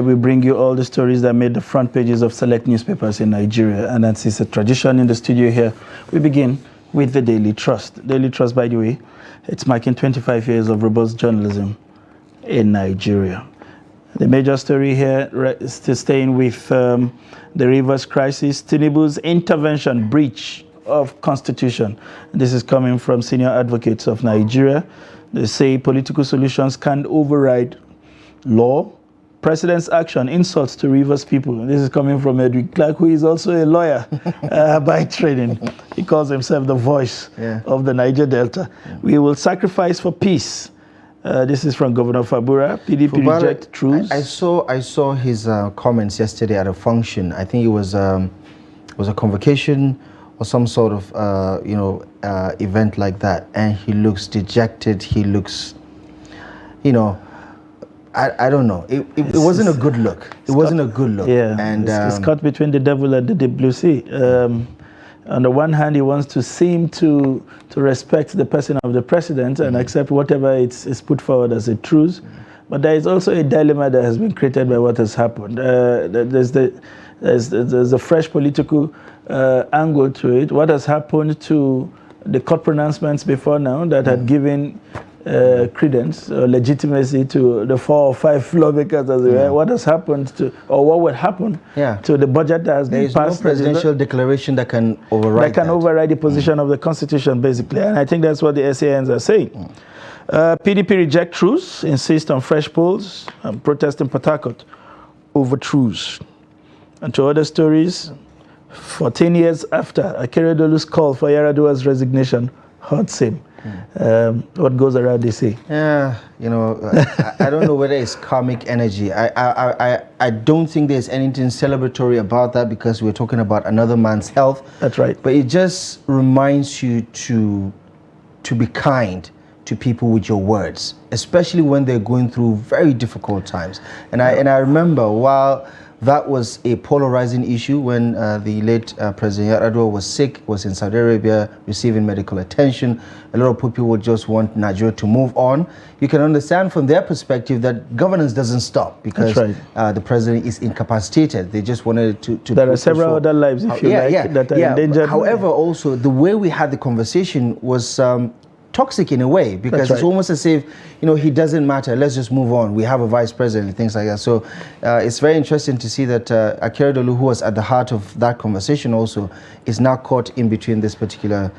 We bring you all the stories that made the front pages of select newspapers in Nigeria, and as is a tradition in the studio here, we begin with the Daily Trust. Daily Trust, by the way, it's marking 25 years of robust journalism in Nigeria. The major story here is still staying with the Rivers crisis, Tinubu's intervention, breach of constitution. This is coming from senior advocates of Nigeria. They say political solutions can't override law. President's action, insults to Rivers people. This is coming from Edwin Clark, who is also a lawyer by training. He calls himself the voice of the Niger Delta. We will sacrifice for peace. This is from Governor Fabura. PDP reject truce. I saw his comments yesterday at a function. I think it was a convocation or some sort of event like that, and he looks dejected. He looks, I don't know. It wasn't a good look. It wasn't a good look. Yeah, and it's caught between the devil and the deep blue sea. On the one hand, he wants to seem to respect the person of the president and accept whatever is put forward as a truth. But there is also a dilemma that has been created by what has happened. There's a fresh political angle to it. What has happened to the court pronouncements before now that had given credence or legitimacy to the 4 or 5 lawmakers as well. What has happened to, or what would happen to the budget that has been passed? There is no presidential declaration that can override override the position of the constitution, basically. And I think that's what the SANs are saying. PDP reject truce, insist on fresh polls, and protest in Port Harcourt over truce. And to other stories, 14 years after Akeredolu's call for Yar'Adua's resignation hurts him. What goes around, they say. Yeah, I don't know whether it's karmic energy. I don't think there's anything celebratory about that because we're talking about another man's health. That's right. But it just reminds you to be kind to people with your words, especially when they're going through very difficult times. And I remember while that was a polarizing issue when the late President Yar'Adua was sick, was in Saudi Arabia receiving medical attention. A lot of people would just want Nigeria to move on. You can understand from their perspective that governance doesn't stop because the president is incapacitated. They just wanted to there are several other lives, if you like, that are endangered. However, also, the way we had the conversation was toxic in a way because it's almost as if he doesn't matter, let's just move on, we have a vice president and things like that. So it's very interesting to see that Akeredolu, who was at the heart of that conversation also, is now caught in between this particular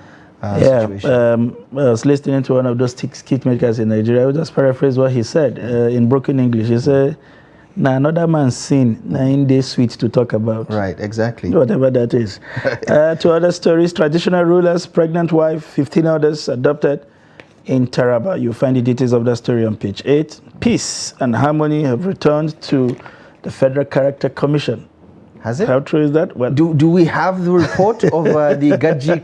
situation. I was listening to one of those skit makers in Nigeria. I will just paraphrase what he said in broken English. He said, "Now another man's sin, now in this sweet to talk about." Right, exactly. Whatever that is. To other stories, traditional rulers, pregnant wife, 15 others adopted in Taraba. You'll find the details of that story on page 8. Peace and harmony have returned to the Federal Character Commission. Has it? How true is that? Well, do we have the report of the Gadji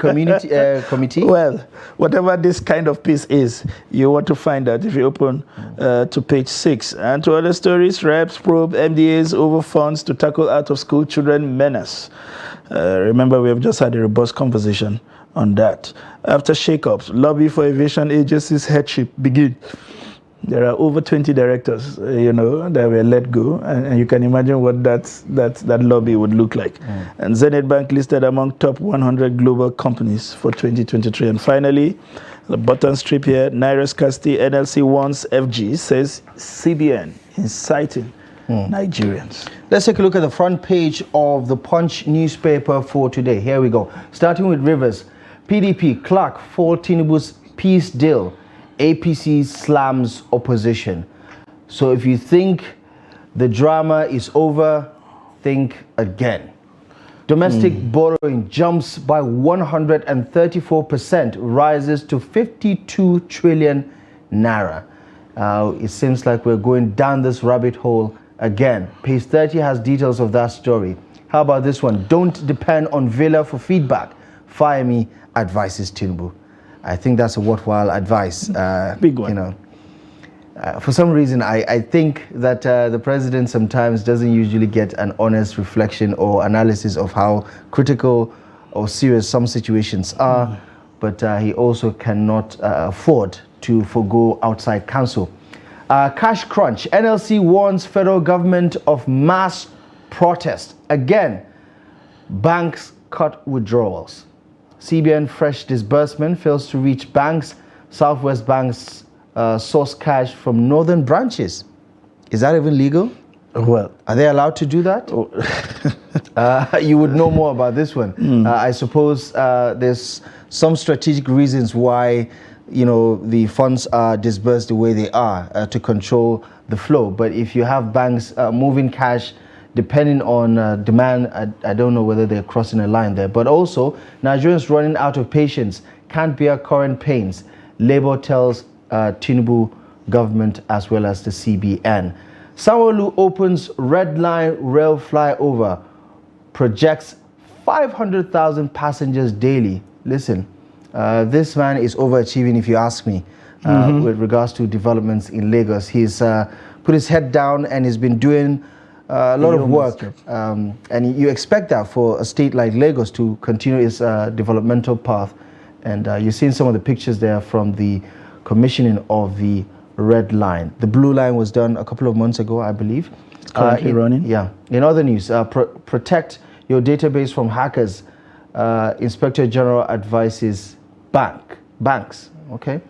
committee? Well, whatever this kind of peace is, you want to find out if you open to page 6. And to other stories, reps probe MDAs over funds to tackle out-of-school children menace. Remember, we have just had a robust conversation on that. After shake-ups, lobby for aviation agencies headship begin. There are over 20 directors, that were let go, and you can imagine what that lobby would look like. And Zenith Bank listed among top 100 global companies for 2023. And finally, the bottom strip here, Naira scarcity, NLC wants FG, says CBN, inciting Nigerians. Let's take a look at the front page of the Punch newspaper for today. Here we go. Starting with Rivers. PDP, Clark for Tinubu's peace deal. APC slams opposition. So if you think the drama is over, think again. Domestic borrowing jumps by 134%, rises to 52 trillion naira. It seems like we're going down this rabbit hole again. Page 30 has details of that story. How about this one? Don't depend on Villa for feedback. Fire me, advises Tinubu. I think that's a worthwhile advice. Big one. For some reason, I think that the president sometimes doesn't usually get an honest reflection or analysis of how critical or serious some situations are, but he also cannot afford to forgo outside counsel. Cash crunch. NLC warns federal government of mass protest. Again, banks cut withdrawals. CBN fresh disbursement fails to reach banks. Southwest banks source cash from northern branches. Is that even legal? Well, are they allowed to do that? Oh. You would know more about this one. I suppose there's some strategic reasons why, you know, the funds are disbursed the way they are to control the flow. But if you have banks moving cash depending on demand, I don't know whether they're crossing a line there. But also, Nigerians running out of patience can't bear current pains. Labour tells Tinubu government as well as the CBN. Sanwo-Olu opens Red Line rail flyover, projects 500,000 passengers daily. Listen, this man is overachieving, if you ask me, with regards to developments in Lagos. He's put his head down and he's been doing a lot of work. And you expect that for a state like Lagos to continue its developmental path. And you've seen some of the pictures there from the commissioning of the Red Line. The Blue Line was done a couple of months ago, I believe. It's currently running. Yeah. In other news, protect your database from hackers. Inspector General advises banks. Okay.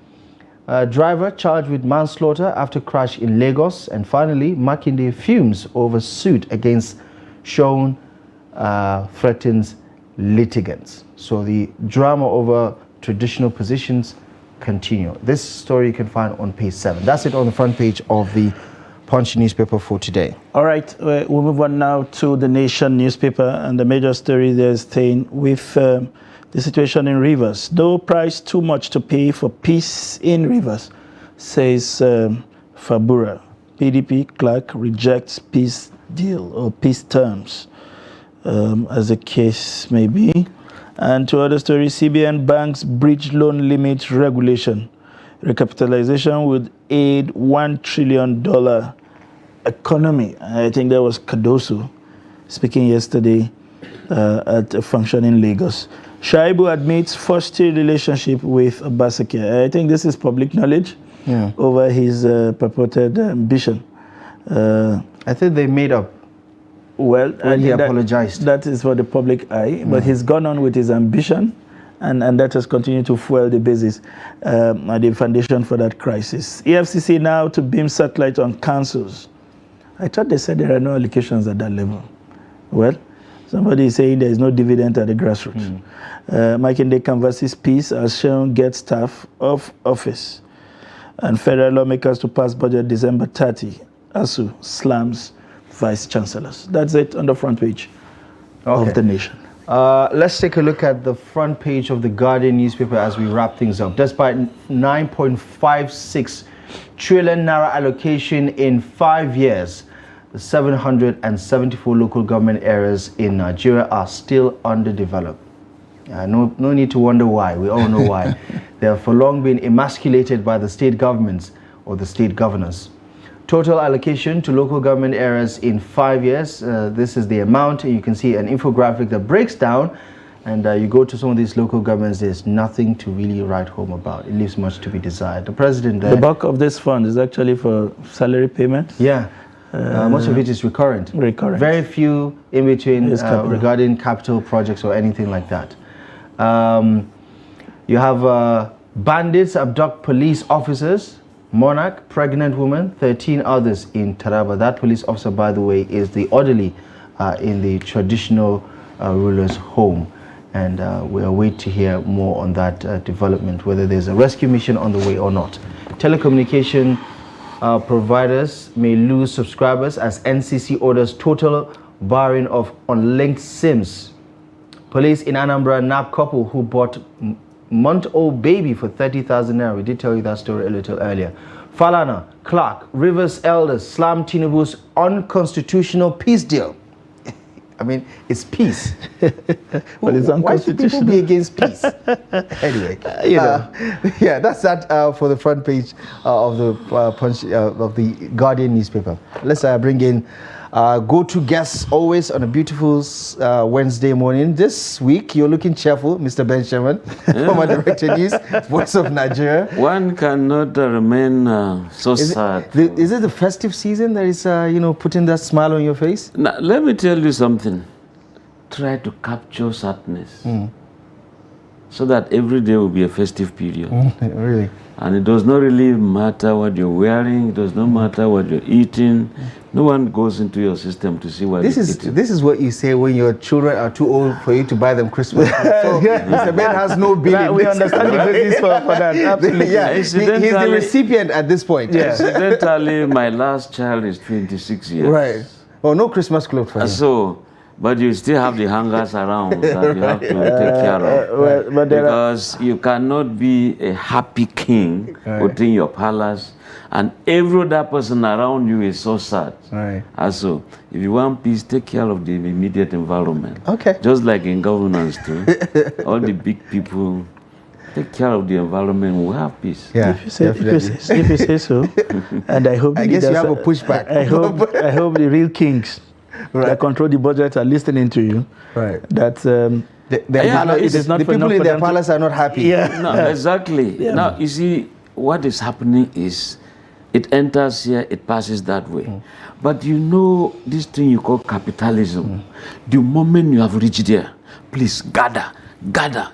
Driver charged with manslaughter after crash in Lagos. And finally, Makinde fumes over suit against Seun threatens litigants. So the drama over traditional positions continue. This story you can find on page 7. That's it on the front page of the Punch newspaper for today. All right, we'll move on now to the Nation newspaper, and the major story there is staying with the situation in Rivers. Though price too much to pay for peace in Rivers, says Fabura. PDP clerk rejects peace deal or peace terms, as the case may be. And to other stories, CBN banks breach loan limit regulation. Recapitalization would aid $1 trillion economy. I think that was Cardoso speaking yesterday at a function in Lagos. Shaibu admits frosty relationship with Obaseki. I think this is public knowledge over his purported ambition. I think they made up. Well, when he apologized. That is for the public eye, but he's gone on with his ambition, and that has continued to fuel the basis and the foundation for that crisis. EFCC now to beam satellite on councils. I thought they said there are no allocations at that level. Well, somebody is saying there is no dividend at the grassroots. Makinde canvasses peace as Seun gets staff off office. And federal lawmakers to pass budget December 30. ASU slams vice chancellors. That's it on the front page of the Nation. Let's take a look at the front page of the Guardian newspaper as we wrap things up. Despite 9.56 trillion naira allocation in 5 years, the 774 local government areas in Nigeria are still underdeveloped. No need to wonder why. We all know why. They have for long been emasculated by the state governments or the state governors. Total allocation to local government areas in 5 years. This is the amount. You can see an infographic that breaks down, and you go to some of these local governments, there's nothing to really write home about. It leaves much to be desired. The president there... The bulk of this fund is actually for salary payments. Yeah. Much of it is recurrent. Very few in between regarding capital projects or anything like that. You have bandits abduct police officers. Monarch, pregnant woman, 13 others in Taraba. That police officer, by the way, is the orderly in the traditional ruler's home. And we await to hear more on that development, whether there's a rescue mission on the way or not. Telecommunication providers may lose subscribers as NCC orders total barring of unlinked SIMs. Police in Anambra nab couple who bought month-old baby for 30,000 naira. We did tell you that story a little earlier. Falana, Clark, Rivers elders slam Tinubu's unconstitutional peace deal. I mean, it's peace. But it's unconstitutional. Why should people be against peace? Anyway, yeah, that's that for the front page of the of the Guardian newspaper. Let's bring in go-to guests always on a beautiful Wednesday morning. This week, you're looking cheerful, Mr. Ben Sherman, former Director News, Voice of Nigeria. One cannot remain so sad. Is it the festive season that is, putting that smile on your face? Now, let me tell you something. Try to capture sadness so that every day will be a festive period. Really? And it does not really matter what you're wearing. It does not matter what you're eating. No one goes into your system to see what you're eating. This is what you say when your children are too old for you to buy them Christmas presents. So Mr. Ben has no bill. We understand the business for that. Absolutely. Yeah, he's the recipient at this point. Yeah. Incidentally, my last child is 26 years. Right. Oh, no Christmas clothes for him. But you still have the hangers around that you have to take care of. Because you cannot be a happy king within your palace, and every other person around you is so sad. Right. Also, if you want peace, take care of the immediate environment. Okay. Just like in governance too, all the big people, take care of the environment, we'll have peace. Yeah, if you say so, and I hope I guess you have a pushback. I hope the real kings that control the budget are listening to you. Right. That the people in their palace are not happy. Yeah. No, exactly. Yeah. Now, you see, what is happening is it enters here, it passes that way. But this thing you call capitalism, the moment you have reached there, please gather.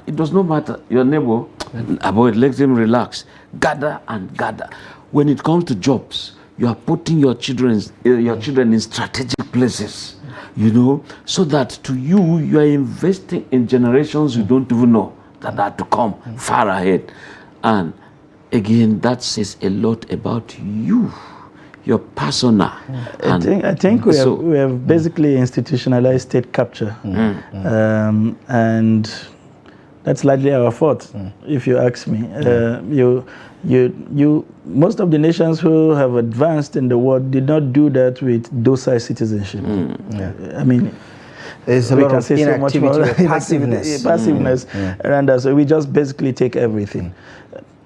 It does not matter. Your neighbor, let him relax. Gather and gather. When it comes to jobs, you are putting your children in strategic places, so that to you are investing in generations you don't even know that are to come far ahead. And again, that says a lot about you, your persona. I think we have basically institutionalized state capture, and that's largely our fault, if you ask me. Most of the nations who have advanced in the world did not do that with docile citizenship. I mean, there's a lot of inactivity, passiveness around us. So we just basically take everything.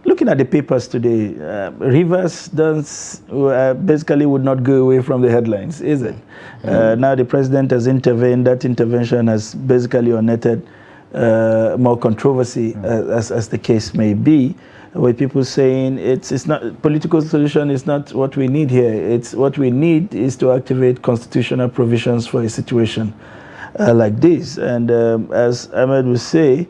Looking at the papers today, Rivers basically would not go away from the headlines, is it? Now the president has intervened. That intervention has basically unnetted more controversy, as the case may be, with people saying it's not political solution is not what we need here. It's what we need is to activate constitutional provisions for a situation like this. And as Ahmed would say,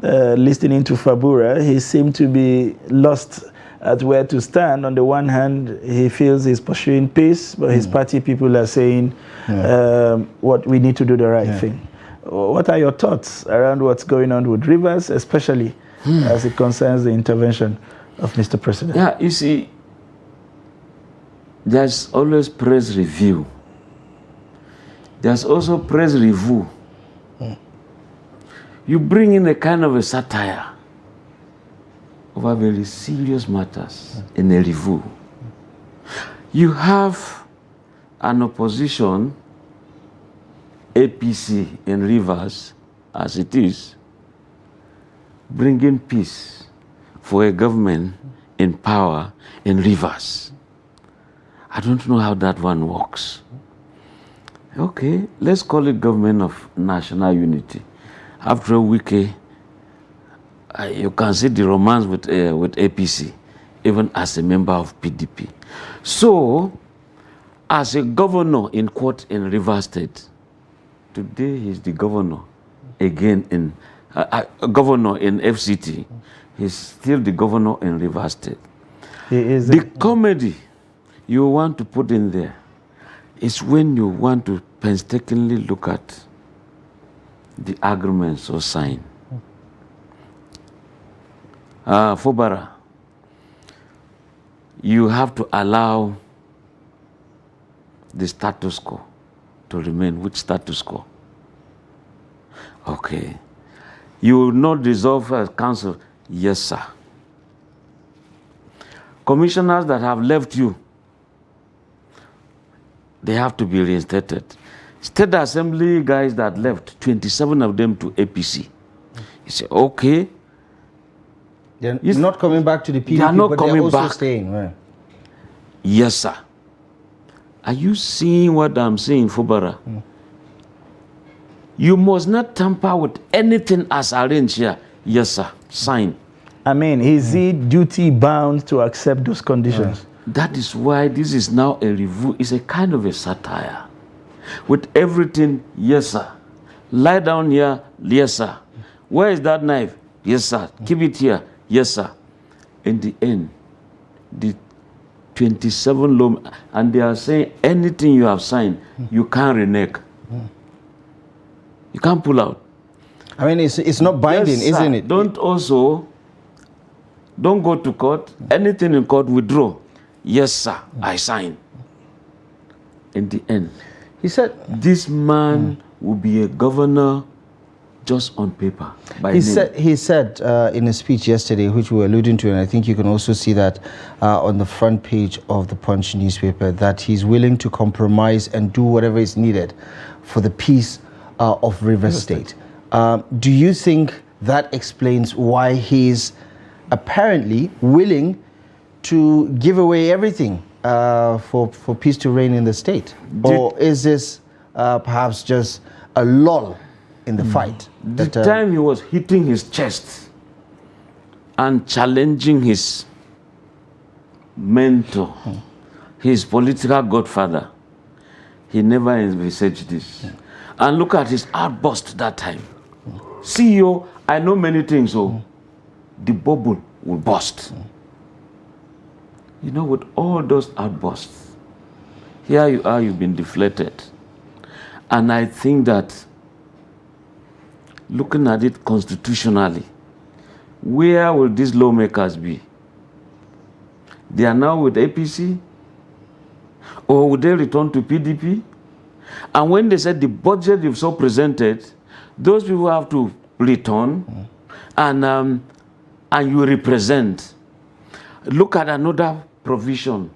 listening to Fabura, he seemed to be lost at where to stand. On the one hand, he feels he's pursuing peace, but his party people are saying what we need to do the right thing. What are your thoughts around what's going on with Rivers, especially as it concerns the intervention of Mr. President? Yeah, you see, there's always press review. There's also press review. You bring in a kind of a satire over very serious matters in a review. You have an opposition, APC in Rivers, as it is, bringing peace for a government in power in Rivers. I don't know how that one works. Okay, let's call it government of national unity. After a week, you can see the romance with APC, even as a member of PDP. So, as a governor in court in Rivers State, today he's the governor again in governor in FCT. He's still the governor in Rivers State. The comedy you want to put in there is when you want to painstakingly look at the agreements or sign. Fobara, you have to allow the status quo to remain. Which status quo? Okay. You will not dissolve a council. Yes, sir. Commissioners that have left you, they have to be reinstated. State Assembly guys that left, 27 of them to APC. You say, okay. They're not coming back to the PDP, they are not but coming they're also back. Staying. Right. Yes, sir. Are you seeing what I'm saying, Fubara? You must not tamper with anything as arranged here. Yes, sir. Sign. I mean, is he duty bound to accept those conditions? That is why this is now a review. It's a kind of a satire. With everything, yes, sir. Lie down here, yes, sir. Where is that knife? Yes, sir. Keep it here, yes, sir. In the end, the 27 law, and they are saying anything you have signed, you can't renege. You can't pull out. I mean, it's not binding, Yes, sir. isn't it? Don't go to court. Anything in court, withdraw. Yes, sir, I sign. In the end, He said this man will be a governor just on paper. By he name. said in a speech yesterday, which we were alluding to, and I think you can also see that on the front page of the Punch newspaper, that he's willing to compromise and do whatever is needed for the peace of Rivers State. Do you think that explains why he's apparently willing to give away everything for peace to reign in the state? Or is this perhaps just a lull in the fight? The time he was hitting his chest and challenging his mentor, his political godfather, he never envisaged this. And look at his outburst that time. CEO, I know many things, so the bubble will burst. You know, with all those outbursts, here you are, you've been deflated. And I think that looking at it constitutionally, where will these lawmakers be? They are now with APC? Or will they return to PDP? And when they said the budget you've so presented, those people have to return and you represent. Look at another provision,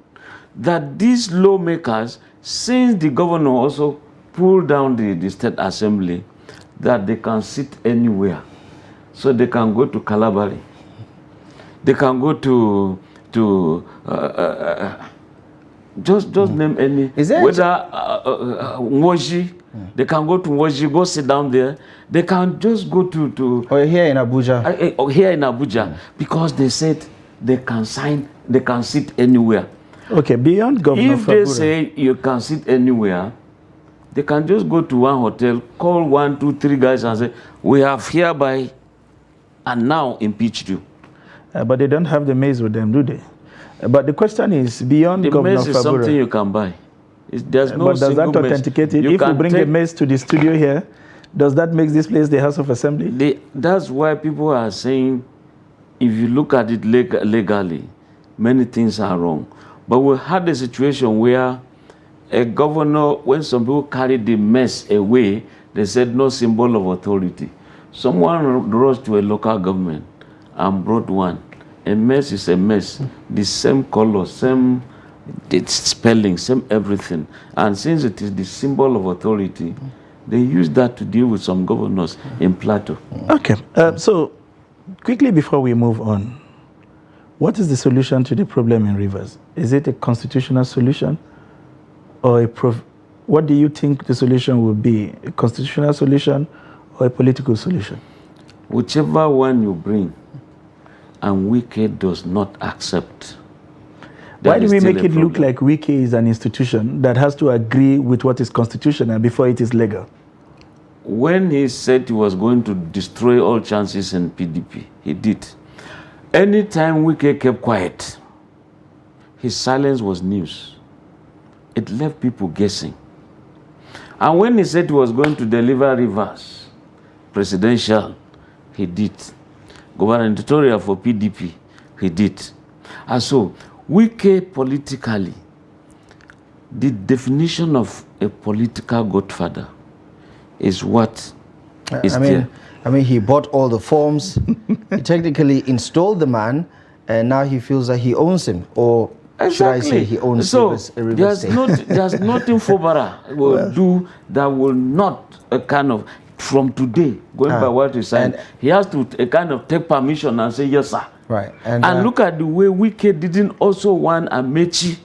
that these lawmakers, since the governor also pulled down the state assembly, that they can sit anywhere. So they can go to Calabari. They can go to just name any. Is there whether Moji, they can go to Moji, go sit down there. They can just go to or here in Abuja. Here in Abuja, because they said they can sign, they can sit anywhere. Okay, beyond Governor If they Fabure, say you can sit anywhere, they can just go to one hotel, call 1, 2, 3 guys and say, we have hereby and now impeached you. but they don't have the maze with them, do they? But the question is, beyond The Governor mace is something Fabure, you can buy. There's no but does that single mace. authenticate it? You If we can bring a take- maze to the studio here, does that make this place the House of Assembly? That's why people are saying, if you look at it legally, many things are wrong. But we had a situation where a governor, when some people carried the mess away, they said no symbol of authority. Someone rushed to a local government and brought one. A mess is a mess. The same color, same spelling, same everything. And since it is the symbol of authority, they use that to deal with some governors in Plateau. Okay, so quickly before we move on, what is the solution to the problem in Rivers? Is it a constitutional solution or what do you think the solution will be? A constitutional solution or a political solution? Whichever one you bring, and Wike does not accept. Why that do is we still make a it look problem. like Wike is an institution that has to agree with what is constitutional before it is legal? When he said he was going to destroy all chances in PDP, he did. Anytime Wike kept quiet, his silence was news. It left people guessing. And when he said he was going to deliver Rivers presidential, he did. Gubernatorial for PDP, he did. And so, Wike politically, the definition of a political godfather is what is there. I mean, he bought all the forms. He technically installed the man, and now he feels that he owns him. Or should I say he owns so Rivers State? there's nothing Fobara will do that will not kind of, from today, going by what he's saying, he has to kind of take permission and say, yes, sir. Right. And look at the way Wike didn't also want Amechi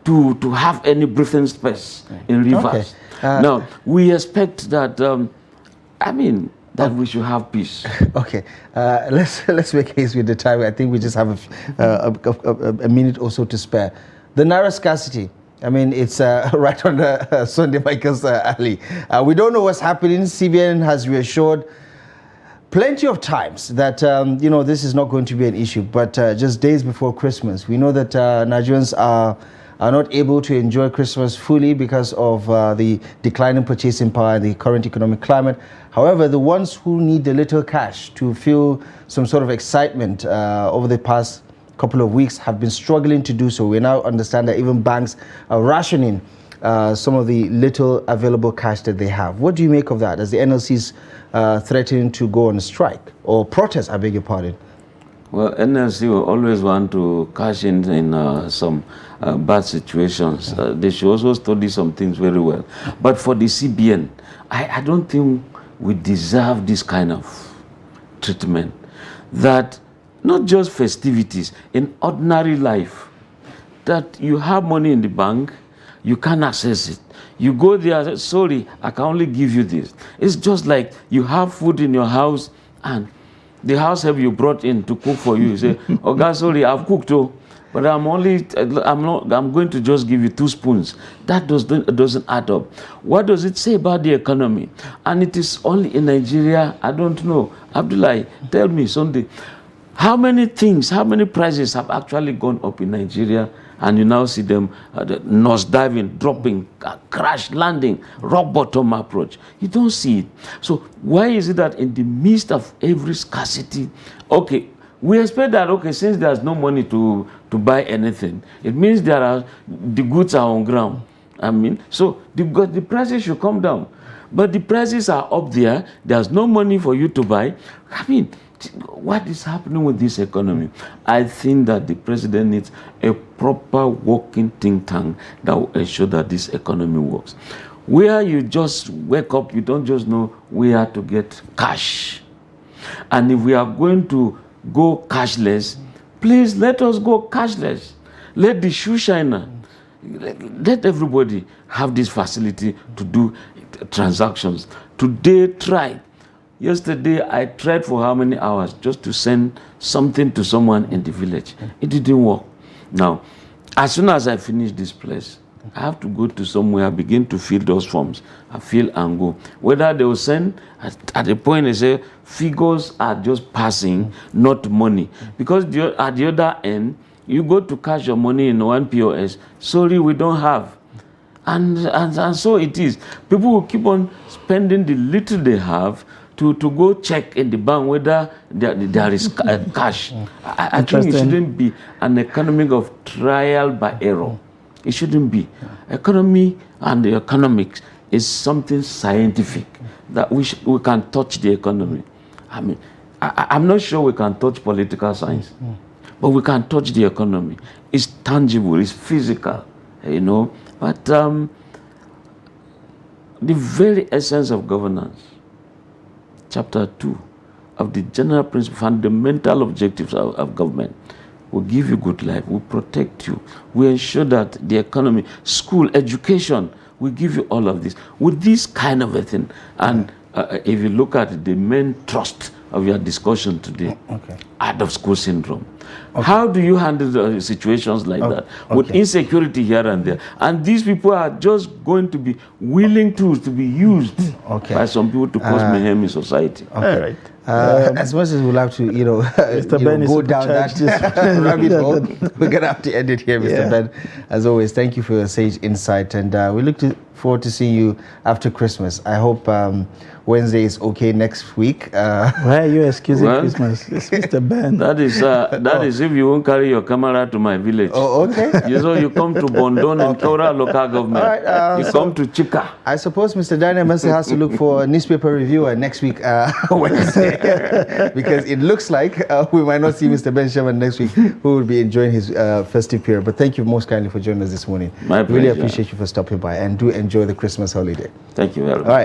to have any breathing space in rivers. Now, we expect that, that we should have peace. Okay, let's make haste with the time. I think we just have a minute or so to spare. The naira scarcity. I mean, it's right on the Sunday Michael's alley. We don't know what's happening. CBN has reassured plenty of times that this is not going to be an issue. But just days before Christmas, we know that Nigerians are not able to enjoy Christmas fully because of the declining purchasing power and the current economic climate. However, the ones who need a little cash to feel some sort of excitement over the past couple of weeks have been struggling to do so. We now understand that even banks are rationing some of the little available cash that they have. What do you make of that, as the NLC's threatening to go on strike or protest, I beg your pardon? Well, NLC will always want to cash in some bad situations. They should also study some things very well. But for the CBN, I don't think we deserve this kind of treatment. That not just festivities, in ordinary life, that you have money in the bank, you can't access it. You go there, sorry, I can only give you this. It's just like you have food in your house and the house help you brought in to cook for you. You say, oh God, sorry, I've cooked too, but I'm going to just give you 2 spoons. That doesn't add up. What does it say about the economy? And it is only in Nigeria, I don't know. Abdullahi, tell me Sunday, how many prices have actually gone up in Nigeria, and you now see them nose diving, dropping, crash landing, rock bottom approach? You don't see it. So why is it that in the midst of every scarcity, okay, we expect that, okay, since there's no money to buy anything, it means the goods are on ground. I mean, so the prices should come down. But the prices are up there, there's no money for you to buy. I mean, what is happening with this economy? I think that the president needs a proper working think tank that will ensure that this economy works. Where you just wake up, you don't just know where to get cash. And if we are going to go cashless, please let us go cashless. Let the shoe shiner, let everybody have this facility to do transactions. Today, try. Yesterday, I tried for how many hours just to send something to someone in the village. It didn't work. Now, as soon as I finish this place, I have to go to somewhere, begin to fill those forms. I fill and go. Whether they will send, at the point they say, figures are just passing, not money. Because at the other end, you go to cash your money in one POS. Sorry, we don't have. And so it is. People will keep on spending the little they have to go check in the bank whether there is cash. I think it shouldn't be an economic of trial by error. It shouldn't be. Economy and the economics is something scientific that we can touch the economy. I mean, I'm not sure we can touch political science, but we can touch the economy. It's tangible, it's physical, you know. But the very essence of governance, Chapter 2 of the general principle, fundamental objectives of government, will give you good life, will protect you, will ensure that the economy, school, education, will give you all of this. With this kind of a thing, and if you look at the main thrust of your discussion today, out of school syndrome. How do you handle situations like that with insecurity here and there? And these people are just going to be willing to be used by some people to cause mayhem in society. All right. As much as we'll have to, go down that rabbit hole, we're going to have to end it here, Mr. Ben. As always, thank you for your sage insight, and we look forward to seeing you after Christmas. I hope Wednesday is okay next week. Why are you excusing Christmas? It's Mr. Ben. That is if you won't carry your camera to my village. Oh, okay. You come to Bondon and Kaura local government. Right, you come to Chika. I suppose Mr. Daniel Mercy has to look for a newspaper reviewer next week, Wednesday. Because it looks like we might not see Mr. Ben Sherman next week, who will be enjoying his festive period. But thank you most kindly for joining us this morning. My pleasure. Really appreciate you for stopping by, and do enjoy the Christmas holiday. Thank you very much. All right.